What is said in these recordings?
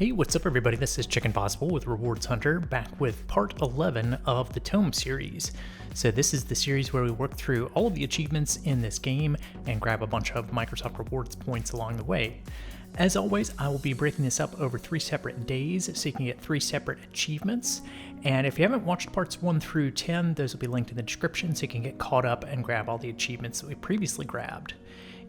Hey, what's up everybody? This is Chicken Possible with Rewards Hunter, back with part 11 of the TOEM series. So this is the series where we work through all of the achievements in this game and grab a bunch of Microsoft Rewards points along the way. As always, I will be breaking this up over 3 separate days so you can get 3 separate achievements. And if you haven't watched parts 1 through 10, those will be linked in the description so you can get caught up and grab all the achievements that we previously grabbed.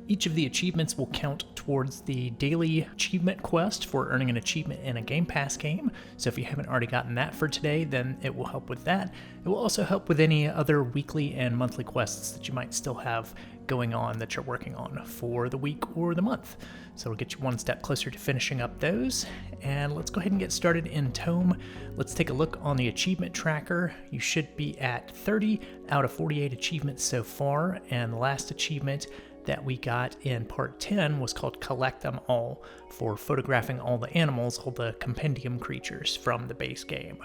Each of the achievements will count towards the daily achievement quest for earning an achievement in a Game Pass game, so if you haven't already gotten that for today, then it will help with that. It will also help with any other weekly and monthly quests that you might still have going on that you're working on for the week or the month. So it'll get you one step closer to finishing up those, and let's go ahead and get started in TOEM. Let's take a look on the achievement tracker. You should be at 30 out of 48 achievements so far, and the last achievement that we got in part 10 was called Collect Them All, for photographing all the animals, all the compendium creatures from the base game.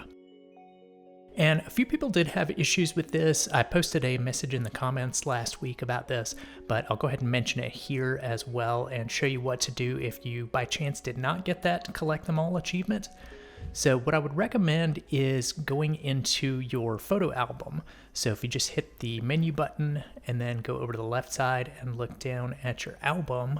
And a few people did have issues with this. I posted a message in the comments last week about this, but I'll go ahead and mention it here as well and show you what to do if you by chance did not get that Collect Them All achievement. So what I would recommend is going into your photo album. So if you just hit the menu button and then go over to the left side and look down at your album,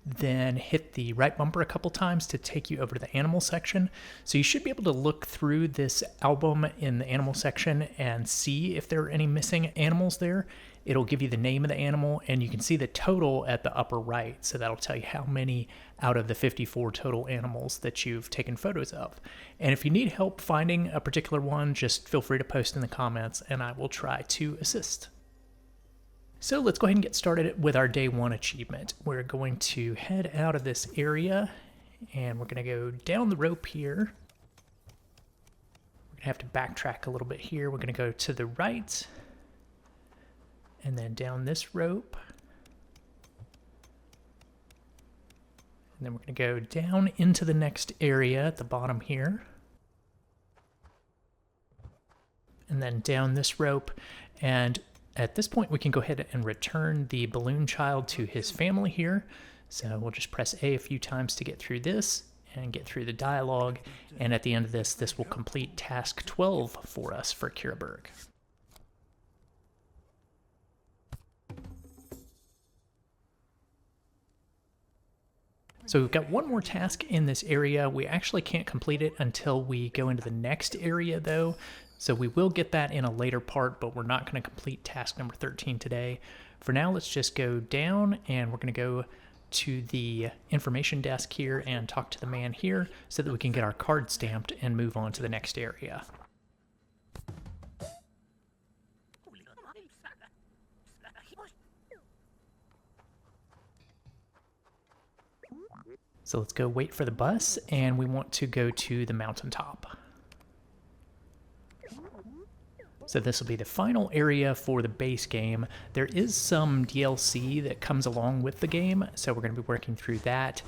then hit the right bumper a couple times to take you over to the animal section. So you should be able to look through this album in the animal section and see if there are any missing animals there. It'll give you the name of the animal, and you can see the total at the upper right. So that'll tell you how many out of the 54 total animals that you've taken photos of. And if you need help finding a particular one, just feel free to post in the comments and I will try to assist. So let's go ahead and get started with our day 1 achievement. We're going to head out of this area and we're going to go down the rope here. We're going to have to backtrack a little bit here. We're going to go to the right and then down this rope. And then we're going to go down into the next area at the bottom here. And then down this rope. And at this point, we can go ahead and return the balloon child to his family here. So we'll just press A few times to get through this and get through the dialogue. And at the end of this, this will complete task 12 for us for Kiraberg. So we've got one more task in this area. We actually can't complete it until we go into the next area though. So we will get that in a later part, but we're not going to complete task number 13 today. For now, let's just go down and we're going to go to the information desk here and talk to the man here so that we can get our card stamped and move on to the next area. So let's go wait for the bus, and we want to go to the mountaintop. So this will be the final area for the base game. There is some DLC that comes along with the game, so we're going to be working through that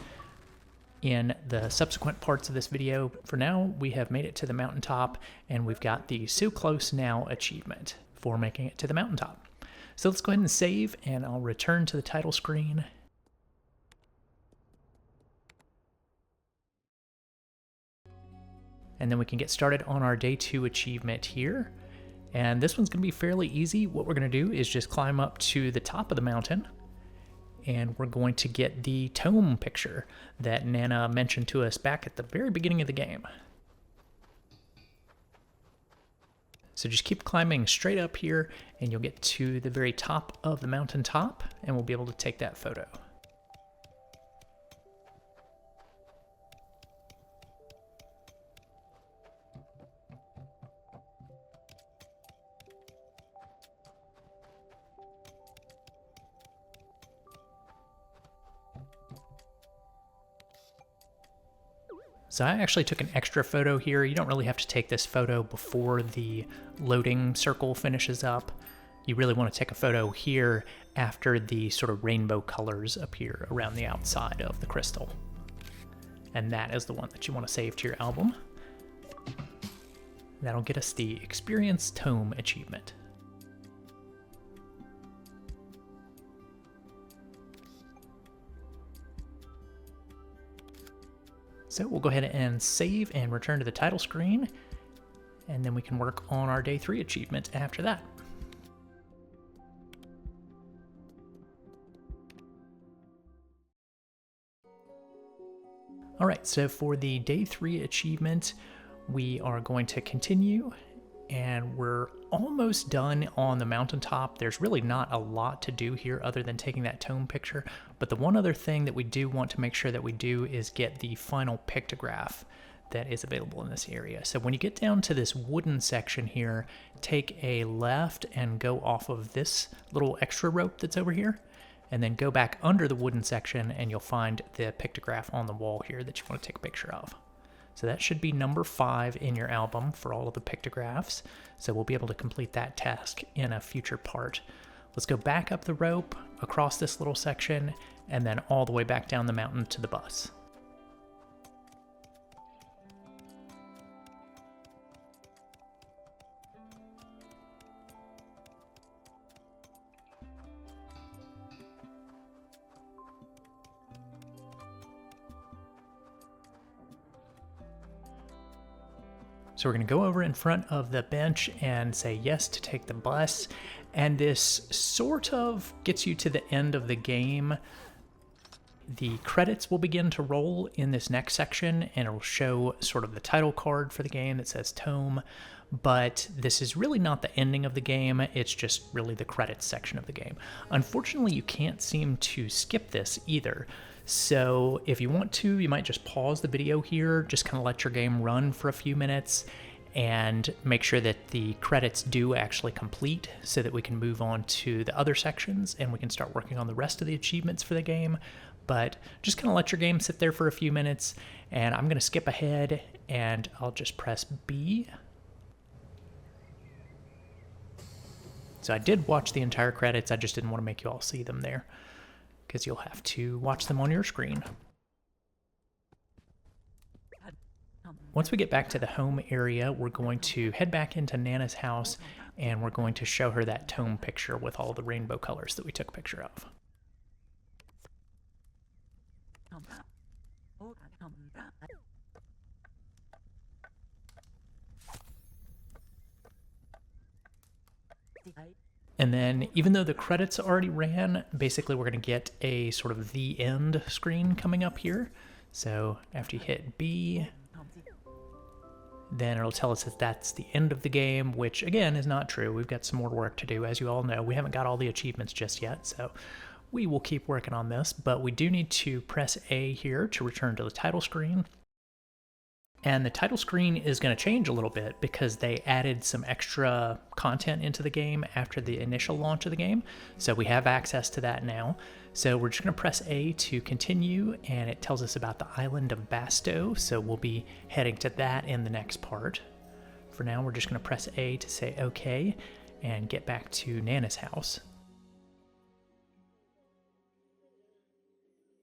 in the subsequent parts of this video. For now, we have made it to the mountaintop, and we've got the So Close Now achievement for making it to the mountaintop. So let's go ahead and save, and I'll return to the title screen. And then we can get started on our day 2 achievement here. And this one's going to be fairly easy. What we're going to do is just climb up to the top of the mountain. And we're going to get the TOEM picture that Nana mentioned to us back at the very beginning of the game. So just keep climbing straight up here and you'll get to the very top of the mountaintop and we'll be able to take that photo. So I actually took an extra photo here. You don't really have to take this photo before the loading circle finishes up. You really want to take a photo here after the sort of rainbow colors appear around the outside of the crystal. And that is the one that you want to save to your album. That'll get us the Experience TOEM achievement. So we'll go ahead and save and return to the title screen, and then we can work on our day 3 achievement after that. All right, so for the day 3 achievement, we are going to continue, and we're almost done on the mountaintop. There's really not a lot to do here other than taking that TOEM picture, but the one other thing that we do want to make sure that we do is get the final pictograph that is available in this area. So when you get down to this wooden section here, take a left and go off of this little extra rope that's over here, and then go back under the wooden section and you'll find the pictograph on the wall here that you want to take a picture of. So that should be number 5 in your album for all of the pictographs. So we'll be able to complete that task in a future part. Let's go back up the rope, across this little section, and then all the way back down the mountain to the bus. So we're going to go over in front of the bench and say yes to take the bus. And this sort of gets you to the end of the game. The credits will begin to roll in this next section, and it will show sort of the title card for the game that says TOEM. But this is really not the ending of the game, it's just really the credits section of the game. Unfortunately, you can't seem to skip this either. So if you want to, you might just pause the video here, just kind of let your game run for a few minutes and make sure that the credits do actually complete so that we can move on to the other sections and we can start working on the rest of the achievements for the game. But just kind of let your game sit there for a few minutes, and I'm going to skip ahead and I'll just press B. So I did watch the entire credits, I just didn't want to make you all see them there, because you'll have to watch them on your screen. Once we get back to the home area, we're going to head back into Nana's house, and we're going to show her that TOEM picture with all the rainbow colors that we took a picture of. And then, even though the credits already ran, basically we're going to get a sort of the end screen coming up here. So after you hit B, then it'll tell us that that's the end of the game, which again is not true. We've got some more work to do. As you all know, we haven't got all the achievements just yet, so we will keep working on this. But we do need to press A here to return to the title screen. And the title screen is going to change a little bit because they added some extra content into the game after the initial launch of the game. So we have access to that now. So we're just going to press A to continue, and it tells us about the island of Basto. So we'll be heading to that in the next part. For now, we're just going to press A to say OK and get back to Nana's house.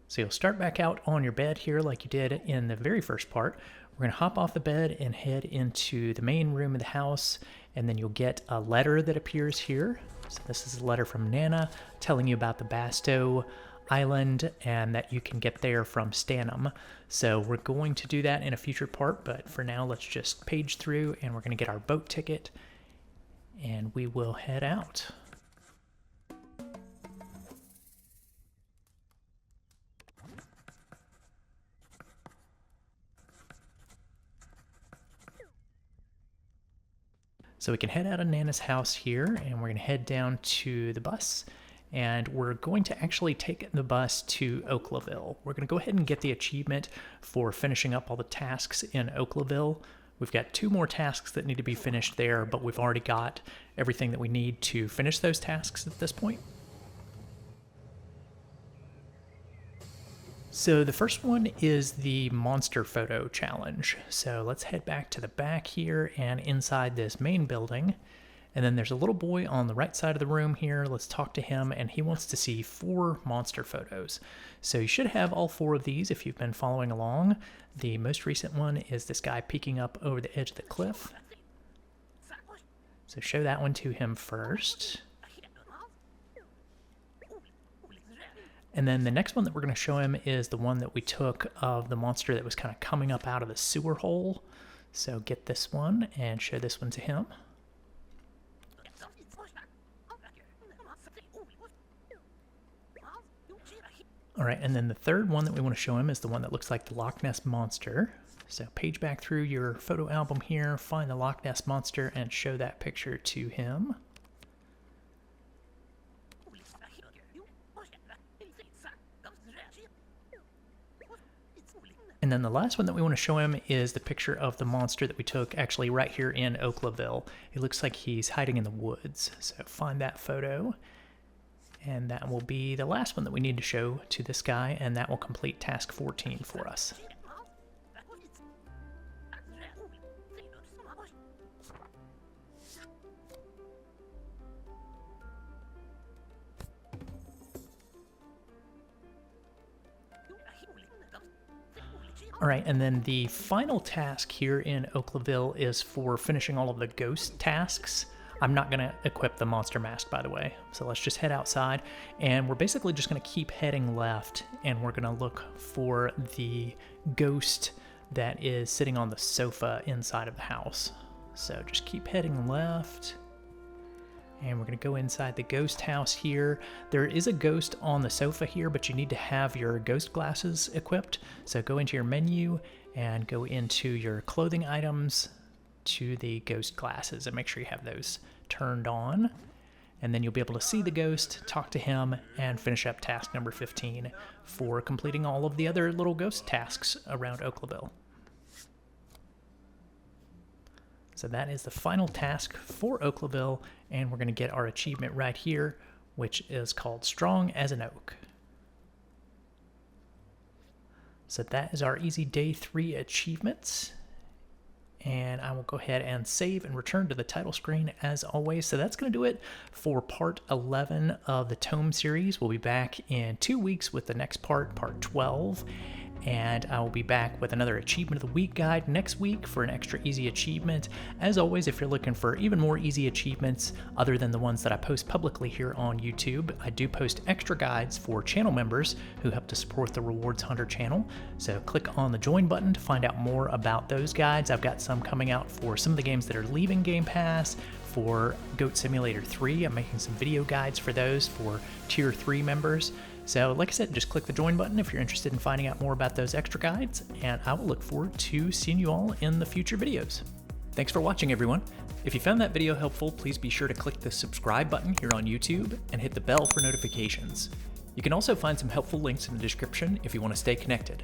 So you'll start back out on your bed here like you did in the very first part. We're going to hop off the bed and head into the main room of the house, and then you'll get a letter that appears here. So this is a letter from Nana telling you about the Basto Island and that you can get there from Stanham. So we're going to do that in a future part, but for now let's just page through and we're going to get our boat ticket and we will head out. So we can head out of Nana's house here, and we're going to head down to the bus, and we're going to actually take the bus to Oaklaville. We're going to go ahead and get the achievement for finishing up all the tasks in Oaklaville. We've got 2 more tasks that need to be finished there, but we've already got everything that we need to finish those tasks at this point. So the first one is the monster photo challenge. So let's head back to the back here and inside this main building. And then there's a little boy on the right side of the room here. Let's talk to him, and he wants to see 4 monster photos. So you should have all 4 of these if you've been following along. The most recent one is this guy peeking up over the edge of the cliff. So show that one to him first. And then the next one that we're going to show him is the one that we took of the monster that was kind of coming up out of the sewer hole. So get this one and show this one to him. All right, and then the third one that we want to show him is the one that looks like the Loch Ness Monster. So page back through your photo album here, find the Loch Ness Monster, and show that picture to him. And then the last one that we want to show him is the picture of the monster that we took actually right here in Oaklaville. It looks like he's hiding in the woods. So find that photo. And that will be the last one that we need to show to this guy, and that will complete task 14 for us. All right, and then the final task here in Oaklaville is for finishing all of the ghost tasks. I'm not going to equip the monster mask, by the way. So let's just head outside, and we're basically just going to keep heading left, and we're going to look for the ghost that is sitting on the sofa inside of the house. So just keep heading left, and we're going to go inside the ghost house here. There is a ghost on the sofa here, but you need to have your ghost glasses equipped. So go into your menu and go into your clothing items, to the ghost glasses, and make sure you have those turned on, and then you'll be able to see the ghost, talk to him, and finish up task number 15 for completing all of the other little ghost tasks around Oaklaville. So that is the final task for Oaklaville, and we're going to get our achievement right here, which is called Strong as an Oak. So that is our easy day 3 achievements. And I will go ahead and save and return to the title screen as always. So that's going to do it for part 11 of the TOEM series. We'll be back in 2 weeks with the next part, part 12. And I will be back with another Achievement of the Week guide next week for an extra easy achievement. As always, if you're looking for even more easy achievements other than the ones that I post publicly here on YouTube, I do post extra guides for channel members who help to support the Rewards Hunter channel. So click on the join button to find out more about those guides. I've got some coming out for some of the games that are leaving Game Pass. For Goat Simulator 3, I'm making some video guides for those for Tier 3 members. So like I said, just click the join button if you're interested in finding out more about those extra guides, and I will look forward to seeing you all in the future videos. Thanks for watching, everyone. If you found that video helpful, please be sure to click the subscribe button here on YouTube and hit the bell for notifications. You can also find some helpful links in the description if you want to stay connected.